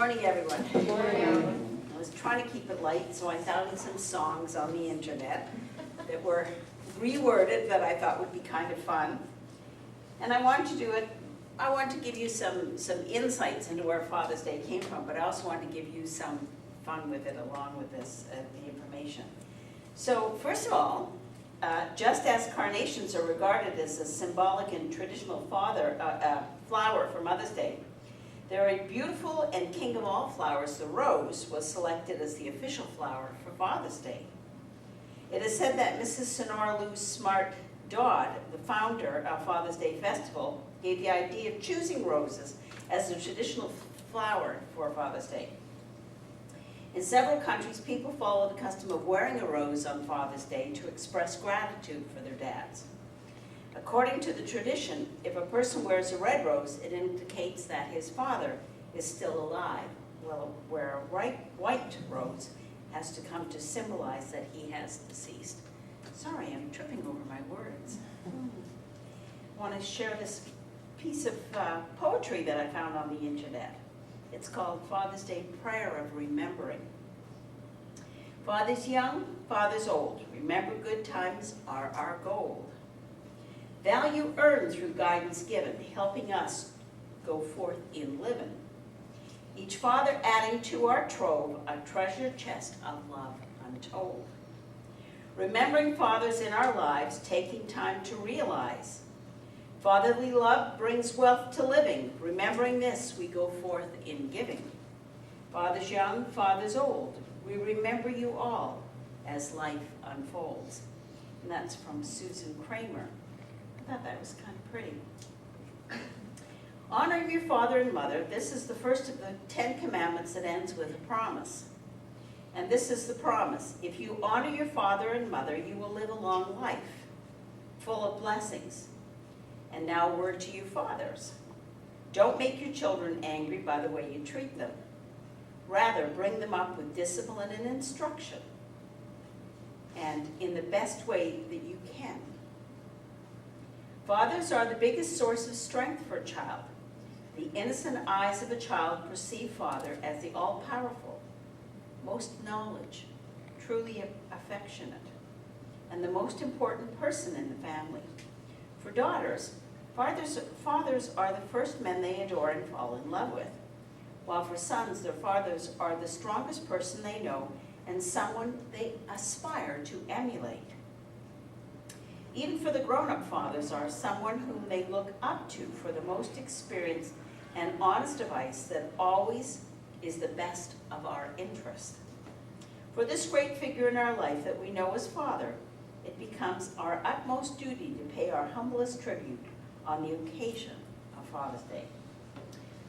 morning, everyone. Good morning. I was trying to keep it light, so I found some songs on the internet that were reworded that I thought would be kind of fun. And I wanted to do it, I wanted to give you some insights into where Father's Day came from, but I also wanted to give you some fun with it along with this, the information. So first of all, just as carnations are regarded as a symbolic and traditional flower for Mother's Day, the very beautiful and king of all flowers, the rose, was selected as the official flower for Father's Day. It is said that Mrs. Sonora Lou Smart Dodd, the founder of Father's Day Festival, gave the idea of choosing roses as the traditional flower for Father's Day. In several countries, people follow the custom of wearing a rose on Father's Day to express gratitude for their dads. According to the tradition, if a person wears a red rose, it indicates that his father is still alive, where a white rose has to come to symbolize that he has deceased. Sorry, I'm tripping over my words. I want to share this piece of poetry that I found on the internet. It's called Father's Day Prayer of Remembering. Fathers young, fathers old, remember good times are our gold. Value earned through guidance given, helping us go forth in living. Each father adding to our trove a treasure chest of love untold. Remembering fathers in our lives, taking time to realize fatherly love brings wealth to living. Remembering this, we go forth in giving. Fathers young, fathers old, we remember you all as life unfolds. And that's from Susan Kramer. I thought that was kind of pretty. Honoring your father and mother, this is the first of the 10 commandments that ends with a promise. And this is the promise. If you honor your father and mother, you will live a long life, full of blessings. And now a word to you fathers. Don't make your children angry by the way you treat them. Rather, bring them up with discipline and instruction, and in the best way that you can. Fathers are the biggest source of strength for a child. The innocent eyes of a child perceive father as the all-powerful, most knowledge, truly affectionate, and the most important person in the family. For daughters, fathers are the first men they adore and fall in love with, while for sons, their fathers are the strongest person they know and someone they aspire to emulate. Even for the grown-up, fathers are someone whom they look up to for the most experience and honest advice that always is the best of our interest. For this great figure in our life that we know as Father, it becomes our utmost duty to pay our humblest tribute on the occasion of Father's Day.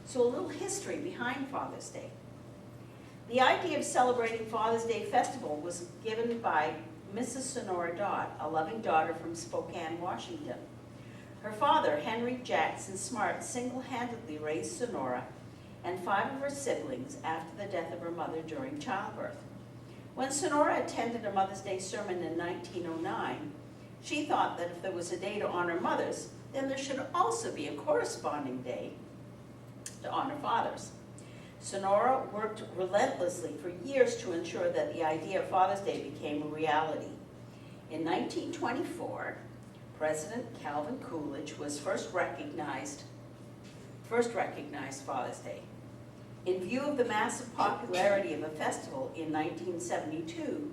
So a little history behind Father's Day. The idea of celebrating Father's Day festival was given by Mrs. Sonora Dodd, a loving daughter from Spokane, Washington. Her father, Henry Jackson Smart, single-handedly raised Sonora and 5 of her siblings after the death of her mother during childbirth. When Sonora attended a Mother's Day sermon in 1909, she thought that if there was a day to honor mothers, then there should also be a corresponding day to honor fathers. Sonora worked relentlessly for years to ensure that the idea of Father's Day became a reality. In 1924, President Calvin Coolidge was first recognized Father's Day. In view of the massive popularity of the festival in 1972,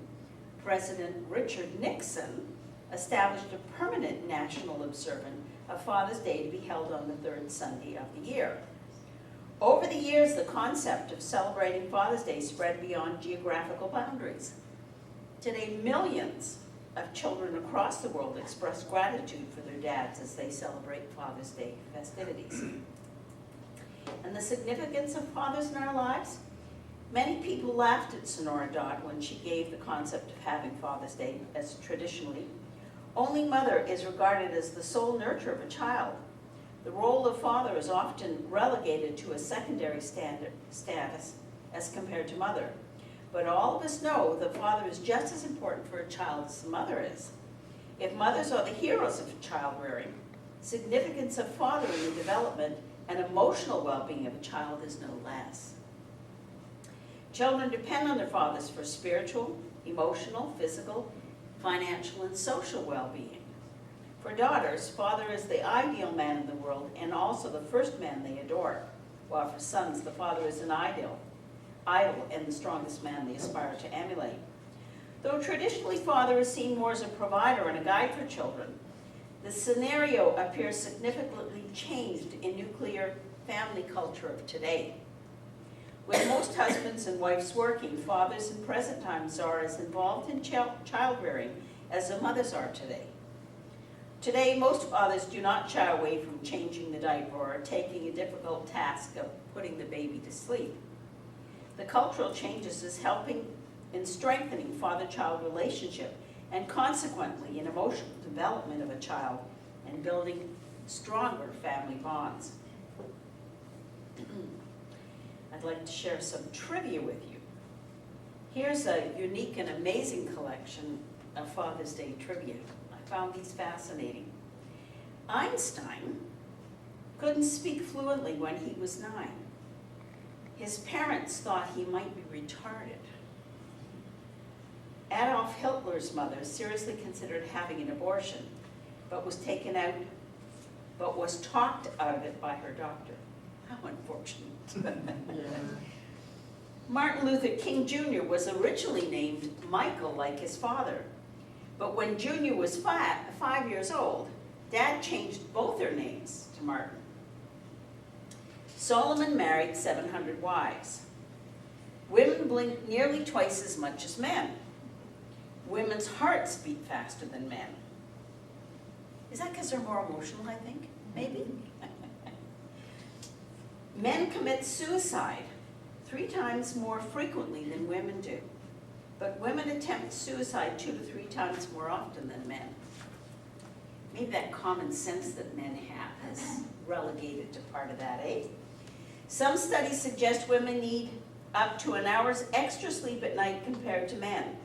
President Richard Nixon established a permanent national observance of Father's Day to be held on the 3rd Sunday of the year. Over the years, the concept of celebrating Father's Day spread beyond geographical boundaries. Today, millions of children across the world express gratitude for their dads as they celebrate Father's Day festivities. And the significance of fathers in our lives? Many people laughed at Sonora Dodd when she gave the concept of having Father's Day, as traditionally, only mother is regarded as the sole nurturer of a child. The role of father is often relegated to a secondary status as compared to mother. But all of us know that father is just as important for a child as the mother is. If mothers are the heroes of child rearing, significance of father in the development and emotional well-being of a child is no less. Children depend on their fathers for spiritual, emotional, physical, financial, and social well-being. For daughters, father is the ideal man in the world and also the first man they adore, while for sons, the father is an idol and the strongest man they aspire to emulate. Though traditionally father is seen more as a provider and a guide for children, the scenario appears significantly changed in nuclear family culture of today. With most husbands and wives working, fathers in present times are as involved in child-rearing as the mothers are today. Today, most fathers do not shy away from changing the diaper or taking a difficult task of putting the baby to sleep. The cultural changes is helping in strengthening father-child relationship and consequently in emotional development of a child and building stronger family bonds. I'd like to share some trivia with you. Here's a unique and amazing collection of Father's Day trivia. I found these fascinating. Einstein couldn't speak fluently when he was 9. His parents thought he might be retarded. Adolf Hitler's mother seriously considered having an abortion, but was talked out of it by her doctor. How unfortunate. Martin Luther King Jr. was originally named Michael like his father, but when Jr. was 5 years old, Dad changed both their names to Martin. Solomon married 700 wives. Women blink nearly twice as much as men. Women's hearts beat faster than men. Is that because they're more emotional, I think? Maybe? Men commit suicide 3 times more frequently than women do, but women attempt suicide 2 to 3 times more often than men. Maybe that common sense that men have is relegated to part of that, eh? Some studies suggest women need up to an hour's extra sleep at night compared to men,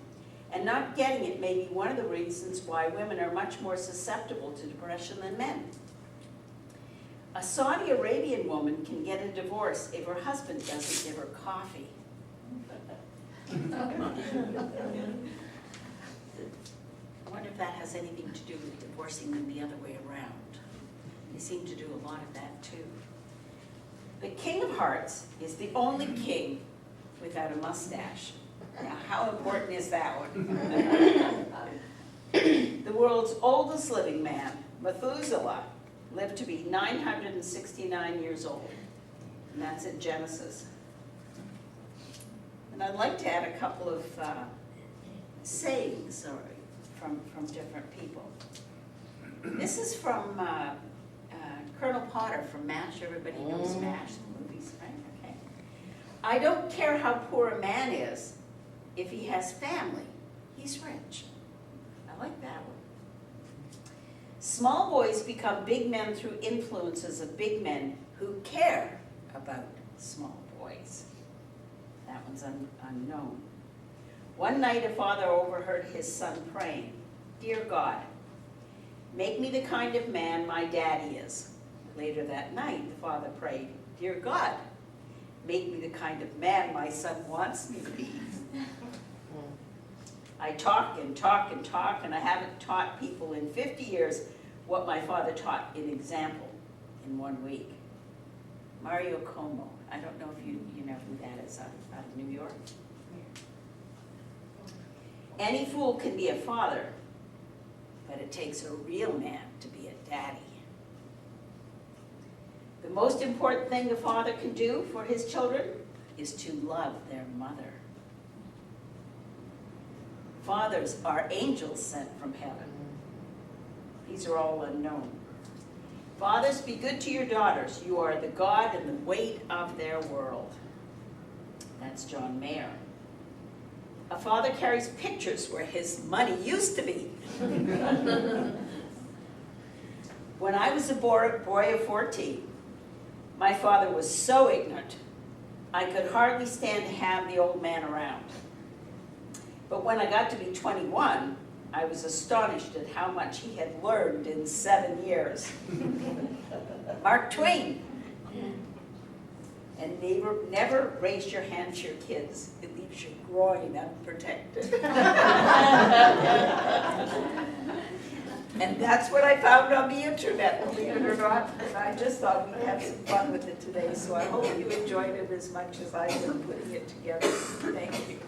and not getting it may be one of the reasons why women are much more susceptible to depression than men. A Saudi Arabian woman can get a divorce if her husband doesn't give her coffee. I wonder if that has anything to do with divorcing them the other way around. They seem to do a lot of that too. The King of Hearts is the only king without a mustache. Now, how important is that one? The world's oldest living man, Methuselah, lived to be 969 years old, and that's in Genesis. And I'd like to add a couple of sayings from different people. This is from Colonel Potter from MASH. Everybody knows MASH, the movies, right? Okay. I don't care how poor a man is, if he has family, he's rich. I like that one. Small boys become big men through influences of big men who care about small boys. That one's unknown. One night a father overheard his son praying, "Dear God, make me the kind of man my daddy is." Later that night the father prayed, "Dear God, make me the kind of man my son wants me to be." I talk and talk and talk, and I haven't taught people in 50 years what my father taught in example in 1 week. Mario Como. I don't know if you know who that is, out of New York. Any fool can be a father, but it takes a real man to be a daddy. The most important thing a father can do for his children is to love their mother. Fathers are angels sent from heaven. These are all unknown. Fathers, be good to your daughters. You are the God and the weight of their world. That's John Mayer. A father carries pictures where his money used to be. When I was a boy of 14, my father was so ignorant, I could hardly stand to have the old man around. But when I got to be 21, I was astonished at how much he had learned in 7 years. Mark Twain. And never raise your hand to your kids. It leaves your groin unprotected. And that's what I found on the internet, believe it or not. And I just thought we'd have some fun with it today. So I hope you enjoyed it as much as I did putting it together. Thank you.